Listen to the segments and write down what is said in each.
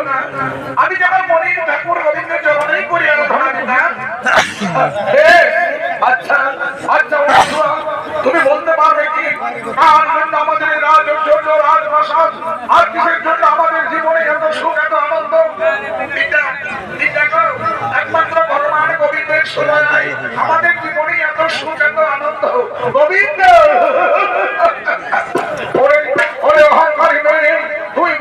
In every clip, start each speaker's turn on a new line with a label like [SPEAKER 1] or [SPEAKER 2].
[SPEAKER 1] না আমি যেমন মনির ঠাকুর গোবিন্দ চরণেই করি আরাধনা পিতা। আচ্ছা আচ্ছা তুমি বলতে পারবে কি কার জন্য আমাদের রাজৈশ্বর্য রাজপ্রাসাদ আর কিসের জন্য আমাদের জীবনে এত সুখ এত আনন্দ? একমাত্র ভগবান গোবিন্দের সোনায় আমাদের জীবনে এত সুখ এত আনন্দ। গোবিন্দ ওরে অহংকারী মেয়ে তুই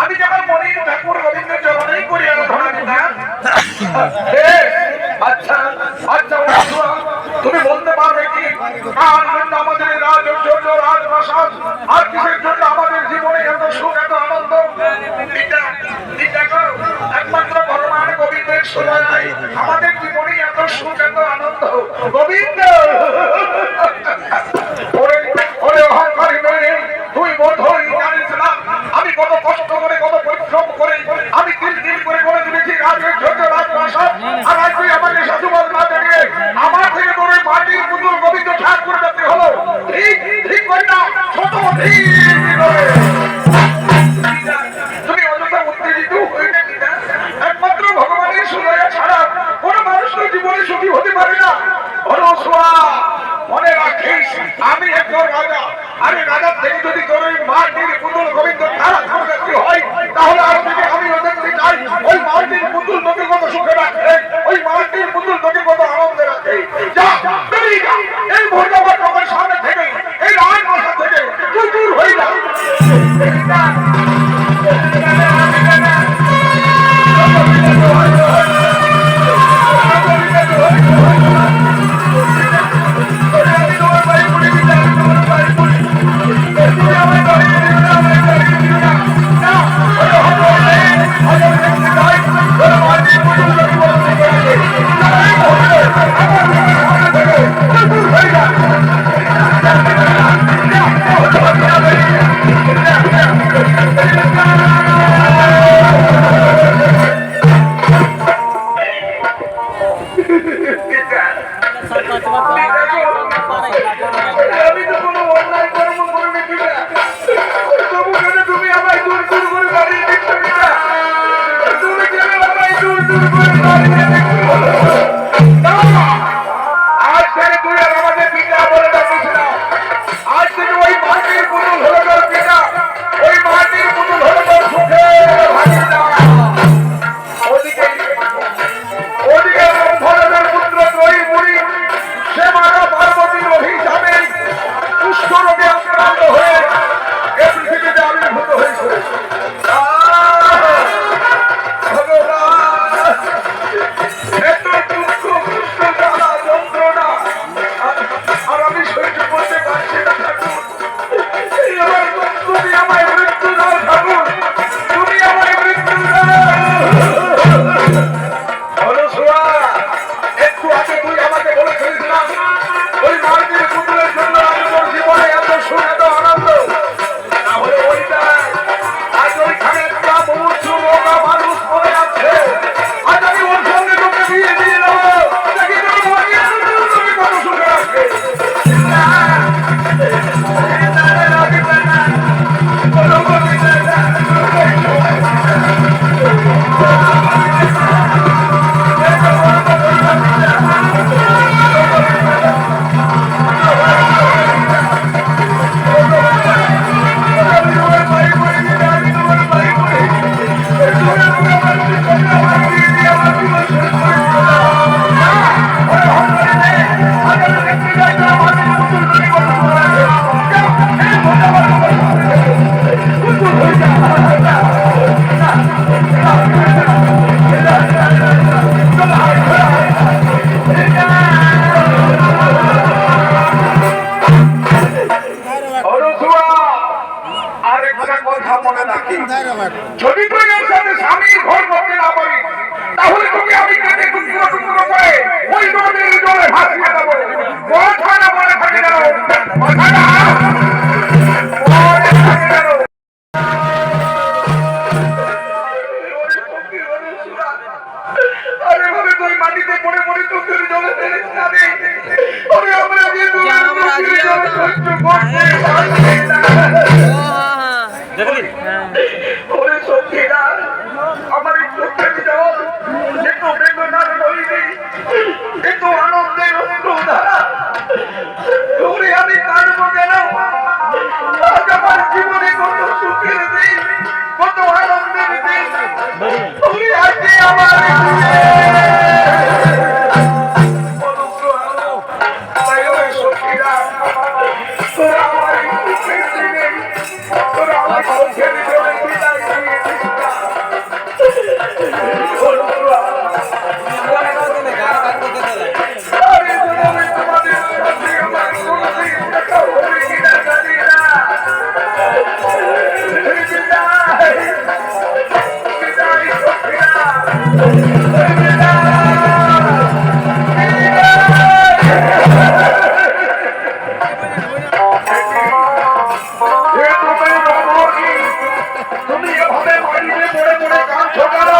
[SPEAKER 1] আমি যেমন মনির ঠাকুর গোবিন্দ চরণেই করি আরাধনা পিতা। আচ্ছা আচ্ছা তুমি বলতে পারবে কি কার জন্য আমাদের রাজৈশ্বর্য রাজপ্রাসাদ আর কিসের জন্য আমাদের জীবনে এত সুখ এত আনন্দ? একমাত্র ভগবান গোবিন্দের সোনায় আমাদের জীবনে এত সুখ এত আনন্দ। গোবিন্দ ওরে অহংকারী মেয়ে তুই বোধহয় জানিস না আমি কত কষ্ট করে কত পরিশ্রম করে আমি দিন দিন করে করে তুলেছি রাজৈশ্বর্য রাজপ্রাসাদ আর আজ তুই আমাকে সাধুবাদ না দেখে আমার থেকে তোর মাটির পুতুল গোবিন্দ ঠাকুর করতে হলো। ঠিক ঠিক করি না ছোট তুমি অযথা উত্তেজিত হইলে কিনা? একমাত্র ভগবানের সুদয়া ছাড়া কোন মানুষ তো জীবনে সুখী হতে পারে না। মনে রাখিস আমি একজন রাজা, আমি রাজার থেকে যদি তোর ওই মাটির পুতুল গোবিন্দ ঠাকুর করতে হয় তাহলে আজ থেকে আমি দেখতে চাই ওই মাটির পুতুল তোকে কত সুখে রাখে, ওই মাটির পুতুল তোকে কত আনন্দে রাখে। এই ভোরবার তোমার সামনে থেকে এই রায় ভাষা থেকে তুই দূর হয়ে যা। আজ থেকে তুই আর আমাদের পিতা বলে ডাকিস না। আজ থেকে ওই মাটির পুতুল হলো তোর পিতা, ওই মাটির পুতুল হলো তোর সুখের ভাগিদার। ওদিকে ওদিকে ব্রহ্মদেবের পুত্র ত্রয়ী মুনি, সে মাতা পার্বতীর অভিশাপে কুষ্ঠ রোগে আক্রান্ত হয়ে এ পৃথিবীতে আবির্ভূত হয়েছে। যদি তুই এর সাথে স্বামীর ঘর করতে না পারি, তাহলে তোকে আমি কেটে টুকরো টুকরো করে ওই নদীর জলে ভাসিয়ে দেবো। কথাটা মনে থাকে যেন, কথাটা মনে থাকে যেন। আরে ভাবে তুই মাটিতে পড়ে পড়ে চোখের জলে ফেলিস না রে। আরে আমরা যে চোখের জল সহ্য করতে পারছি না। ওরে সখীরা, আমার এই চোখের জল একটু বেদনার নইনি, একটু আনন্দের অশ্রুধারা। ওরে আমি কাঁদবো কেন? আজ আমার জীবনে কত সুখের দিন, কত আনন্দের দিন। ওরে আজকে আমার সখীরা, তোরা আমার এই সুখের দিনে, তোরা আমার চোখের জলে বিদায় দিয়ে দিস না। আরে জনমে তোমাদের সাথে আমার কোনোদিন দেখা হবে কিনা জানি না। বিদায়, বিদায় সখীরা, তুমি এভাবে মাটিতে পড়ে পড়ে কাঁদছো কেন?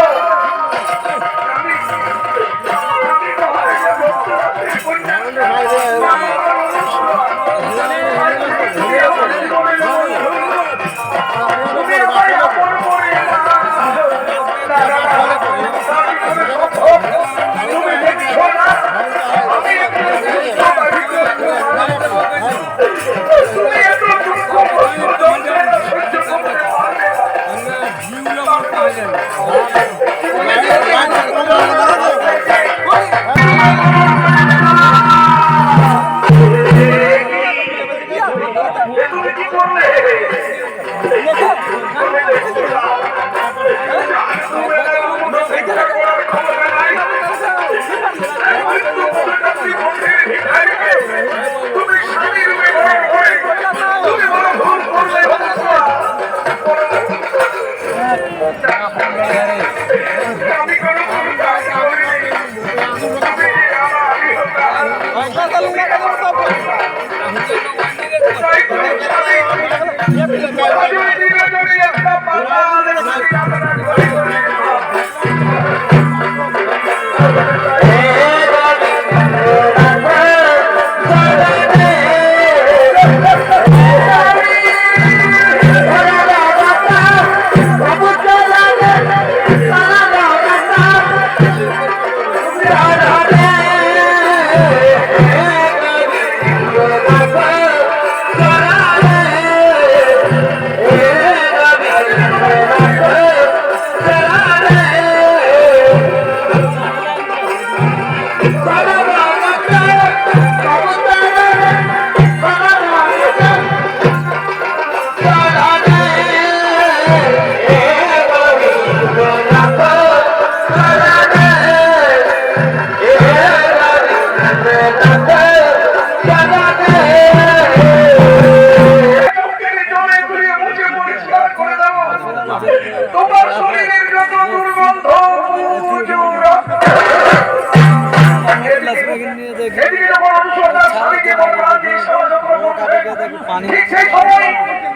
[SPEAKER 1] ঠিক সেই সময়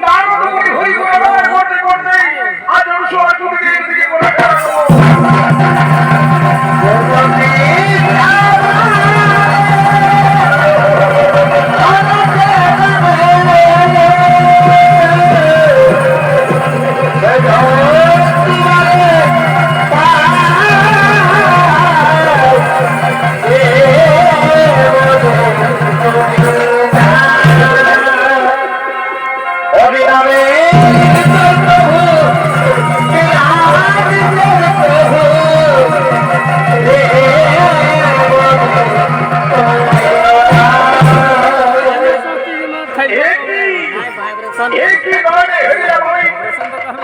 [SPEAKER 1] নারদ মুনি হরি করে ব্যবহার করতে করতে আজ অনুসরণ তুমি দিকে করে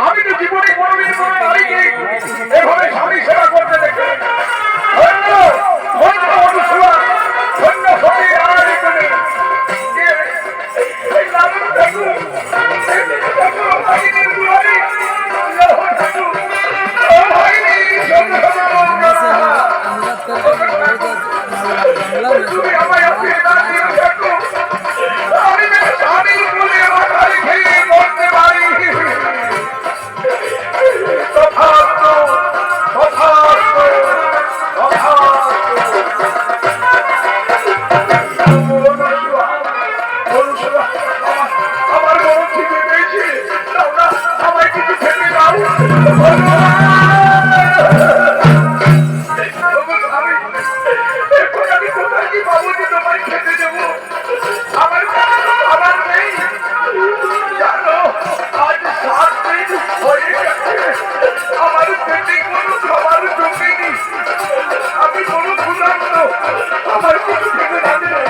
[SPEAKER 1] আমি তো জীবনে কোনোদিন কোনো নারীকে এভাবে স্বামী সেবা করতে দেখি ধন্য ধন্য অনুসূয়া ধন্য সতী নারী তুমি এই লালন ঠাকুর ঠাকুর ভাগিনী দুয়ারি লালন ঠাকুর ও ভাগিনী তুমি আমায় আপনি দান দিও ঠাকুর আমি যেন স্বামীর বলে আমার বাড়ি খেয়ে করতে পারি তথাস্তু তথাস্তু অনুসূয়া আমার বড় খিদে পেয়েছে দাও না আমায় কিছু খেতে দাও আমি কোথায় কি পাবো যে তোমায় খেতে দেবো আমার আমার নেই জানো আজ 7 দিন হয়ে গেছে আমার পেটে কোনো খাবার জমেনি আমি কোনো ক্ষুধার্ত আমার কিছু খেতে যাবে না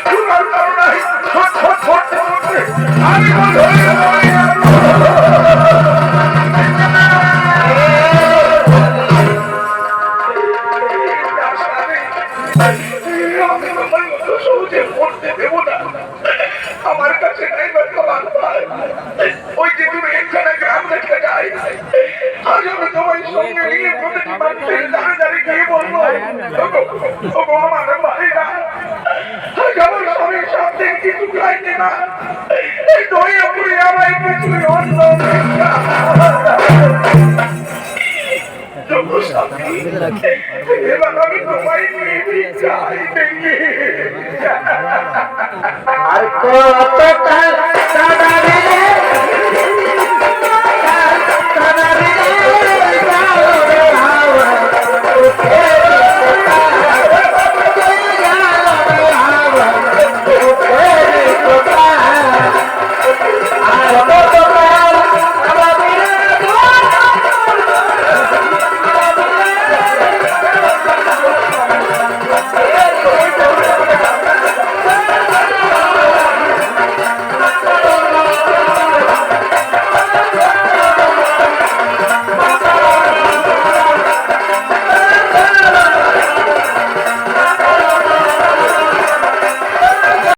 [SPEAKER 1] ক্ষুধার কারণে ছটফট করতে করতে আমি সহজে পড়তে দেবো না আমার কাছে নাই বা খাবার ওই যে তুমি একখানা গ্রাম দেখতে যাই আজ আমি তোমার সঙ্গে নিয়ে প্রতিটি মানুষের দাঁড়ে দাঁড়িয়ে গিয়ে বলবো ওগো আমার ভাইরা আজ আমার স্বামীর সাথে কিছু খাইতে না এই দইয়ে পুড়ে আমায় কিছুই অন্য এবার আমি তোমায় নিয়ে যাই দেখি
[SPEAKER 2] আর কত